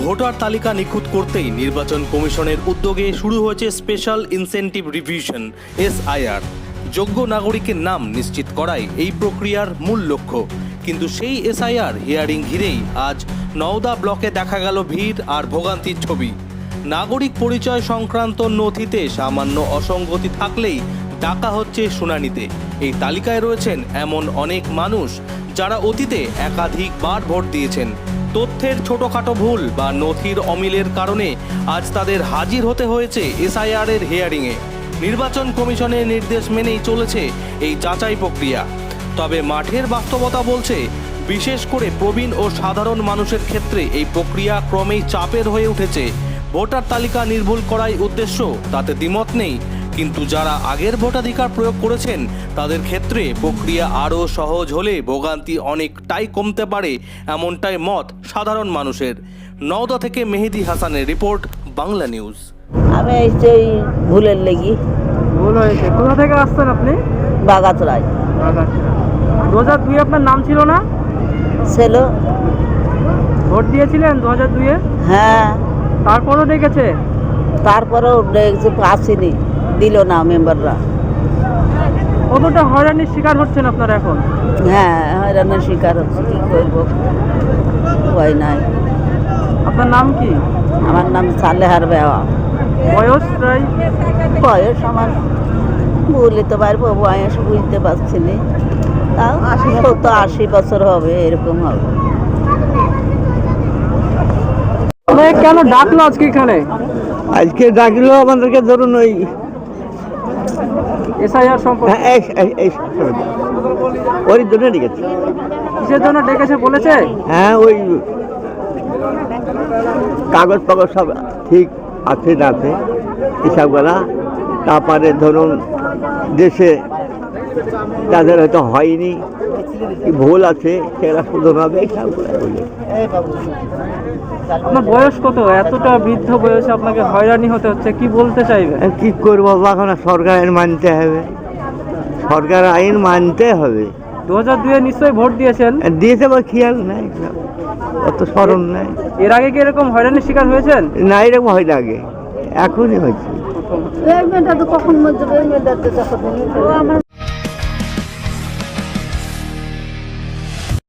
Voter তালিকা নিখুঁত করতেই নির্বাচন কমিশনের উদ্যোগে শুরু হয়েছে স্পেশাল ইনসেনটিভ রিভিশন এসআইআর। যোগ্য নাগরিকের নাম নিশ্চিত করাই এই প্রক্রিয়ার মূল লক্ষ্য। কিন্তু সেই এসআইআর হিয়ারিং ঘিরেই আজ নওদা ব্লকে দেখা গেল ভিড় আর ভোগান্তির ছবি। নাগরিক পরিচয় সংক্রান্ত নথিতে সামান্য অসঙ্গতি থাকলেই ডাকা হচ্ছে শুনানিতে। এই তালিকায় রয়েছেন এমন অনেক মানুষ যারা অতীতে একাধিকবার ভোট দিয়েছেন। তথ্যের ছোটখাটো ভুল বা নথির অমিলের কারণে আজ তাদের হাজির হতে হয়েছে এসআইআর এর হিয়ারিংয়ে। নির্বাচন কমিশনের নির্দেশ মেনেই চলেছে এই যাচাই প্রক্রিয়া। তবে মাঠের বাস্তবতা বলছে, বিশেষ করে প্রবীণ ও সাধারণ মানুষের ক্ষেত্রে এই প্রক্রিয়া ক্রমেই চাপের হয়ে উঠেছে। ভোটার তালিকা নির্ভুল করাই উদ্দেশ্য, তাতে দ্বিমত নেই, কিন্তু যারা আগের ভোটাধিকার প্রয়োগ করেছেন তাদের ক্ষেত্রে প্রক্রিয়া আরও সহজ হলে ভোগান্তি অনেকটাই কমতে পারে, এমনটাই মত সাধারণ মানুষের। নওদা থেকে মেহেদি হাসানের রিপোর্ট, বাংলা নিউজ। আমি এই ভুলের লেগি। ভুল হয়েছে। কোথা থেকে আসছেন আপনি? বাগাতরাই। 2002 আপনার নাম ছিল না? ছিল। ভোট দিয়েছিলেন 2002-এ? হ্যাঁ। তারপরও ডেকেছে? তারপরেও ডেকেছে, আসেনি, দিল না মেম্বাররা। কতটা হয়রানির শিকার হচ্ছেন আপনারা এখন? হ্যাঁ, হয়রানির শিকার হচ্ছে, কি করব, ভয় নাই। আপনার নাম কি? আমার নাম সালেহার বেওয়া। বয়স প্রায়? বয়স আমার বলতে পারবো, বয়স বুঝতে পারছি না, তাও 80 বছর হবে, এরকম হবে। কেন ডাকলো আজকে এখানে? আজকে ডাকলো আমাদেরকে, ধরুন ওই এসআইআর সম্পর্কে। ওই জন্য ডেকেছে। কিসের জন্য ডেকেছে বলেছে? হ্যাঁ, ওই কাগজ পাগজ সব ঠিক আছে না আছে হিসাবগুলা, তারপরে ধরুন দেশে তাদের হয়তো হয়নি, কি ভুল আছে সেটা শুধু হবে, এইসবগুলো বলে। আপনার বয়স কত? এতটা বৃদ্ধ বয়সে আপনাকে হয়রানি হতে হচ্ছে, কি বলতে চাইবেন? কি করবো, এখন সরকার আইন মানতে হবে, সরকার আইন মানতে হবে। 2002-এ নিশ্চয়ই ভোট দিয়েছেন? দিয়েছে বা খেয়াল নাই, অত স্মরণ নাই। এর আগে কি এরকম হয়রানির শিকার হয়েছেন? না, এরকম হয় না আগে, এখনই হয়েছে। কখন